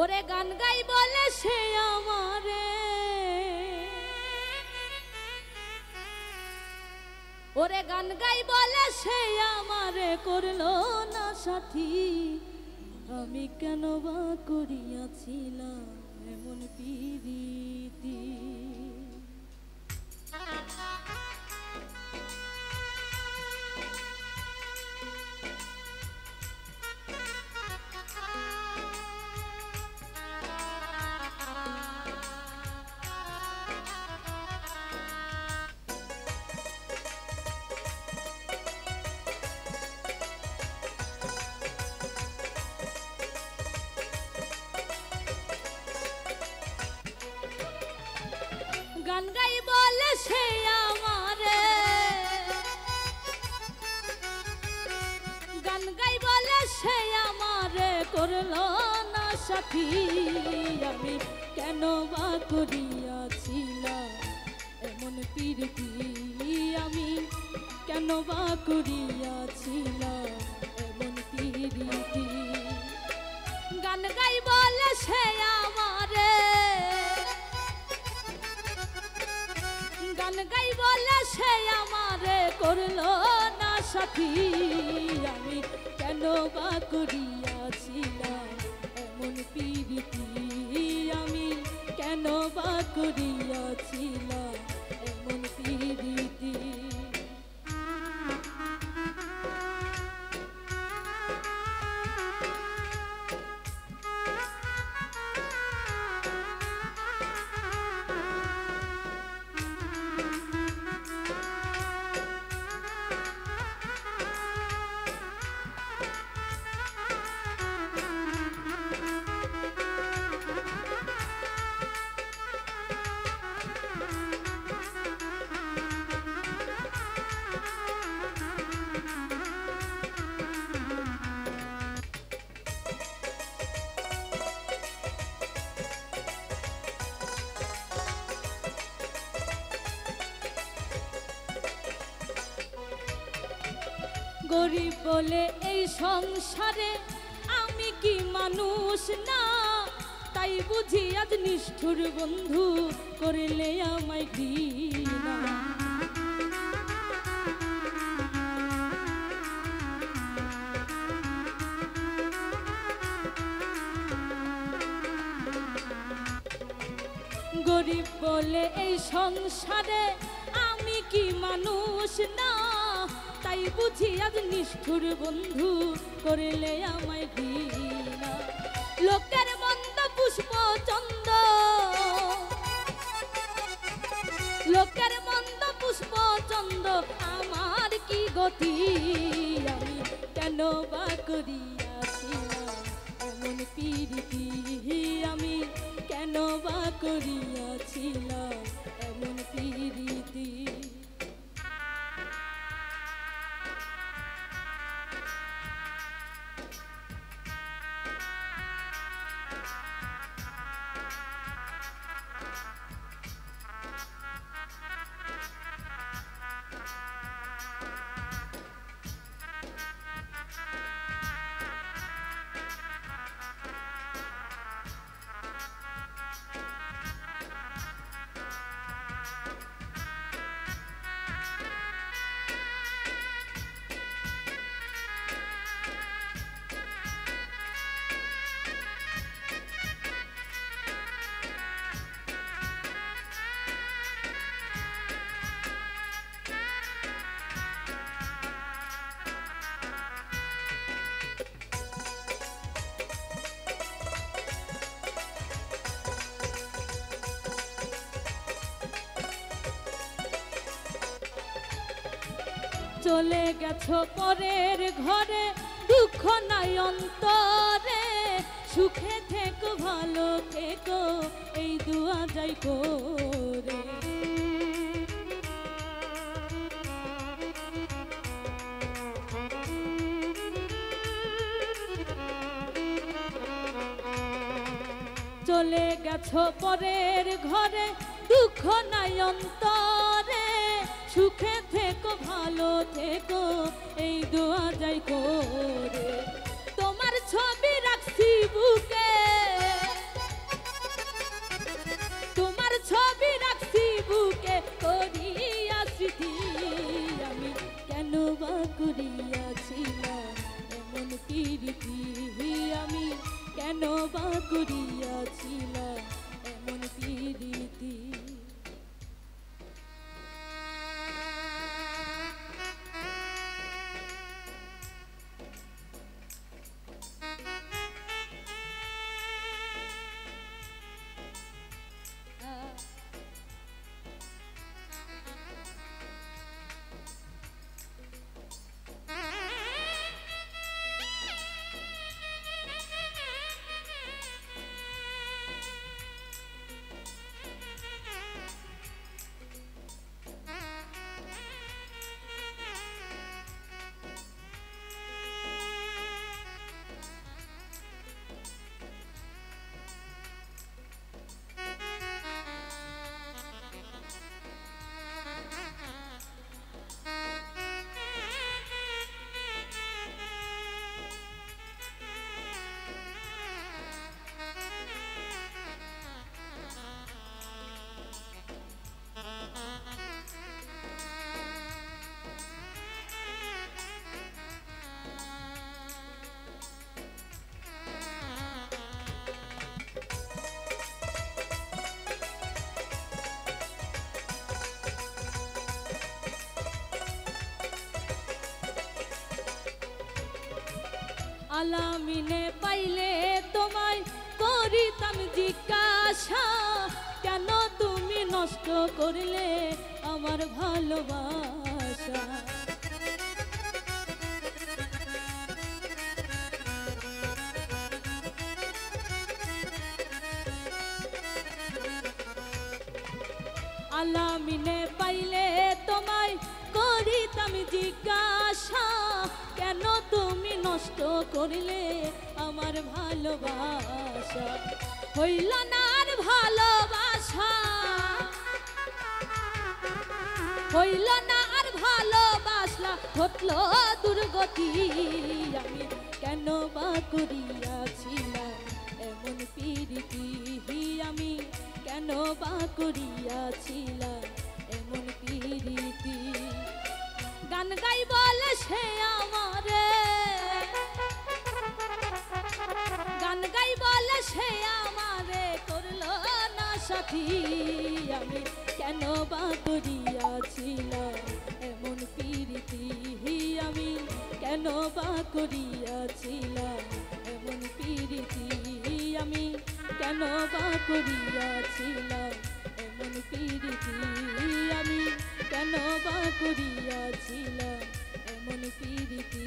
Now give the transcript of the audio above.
ওরে গান গাই বলে সে আমারে, ওরে গান গাই বলে সে আমারে করলো না সাথী। আমি কেন বা করিয়াছিলাম এমন প্রীতি। গান গাই বলে সে আমারে, গান গাই বলে সে আমারে করলো না সাথী। আমি কেন বা করিয়াছিলাম এমন প্রীতি। আমি কেন বা করিয়াছিলাম এমন প্রীতি। গান গাই বলে সে আমারে, গান গাই বলে সে আমারে করলো না সাথী। আমি কেন বা করিয়াছিলাম এমন প্রীতি। আমি কেন বা করিয়াছিলাম এমন প্রীতি। গরিব বলে এই সংসারে আমি কি মানুষ না, তাই বুঝি আজ নিষ্ঠুর বন্ধু করলে আমায় ঘৃণা। গরিব বলে এই সংসারে আমি কি মানুষ না, তাই বুঝি আজ নিষ্ঠুর বন্ধু করলে আমায় ঘৃণা। লোকের মন্দ পুষ্প চন্দ, লোকের মন্দ পুষ্প চন্দ আমার কি গতি। আমি কেন বা করিয়াছিলাম এমন প্রীতি। আমি কেন বা করিয়াছিলাম এমন প্রীতি। চলে গেছো পরের ঘরে, দুঃখ নাই অন্তরে। সুখে থেকো ভালো থেকো এই দুয়া যাই করে। চলে গেছো পরের ঘরে, দুঃখ নাই অন্তরে। সুখে থেকো ভালো থেকো এই দোয়া যাই করে। তোমার ছবি রাখছি বুকে, বা করিয়াছিলাম এমন প্রীতি। আলামিনে পাইলে তোমায় করিতাম জিজ্ঞাসা, কেন তুমি নষ্ট করলে আমার ভালোবাসা। আলামিনে পাইলে তোমায় করিতাম জিজ্ঞাসা, কেন তুমি নষ্ট করিলে আমার ভালোবাসা। হইল না আর ভালোবাসা, হইল না আর ভালোবাসলা, ঘটল দুর্গতি। আমি কেন বা করিয়াছিলাম এমন প্রীতি, আমি কেন বা করিয়াছিলাম এমন প্রীতি। গান গাই বলে সে আমারে, গান গাই বলে সে আমারে করলো না সাথী। আমি কেন বা করিয়াছিলাম এমন প্রীতি, আমি কেন বা করিয়াছিলাম এমন প্রীতি। আমি কেন বা করিয়াছিলাম এমন প্রীতি, আমি কেন বা করিয়াছিলাম এমন প্রীতি।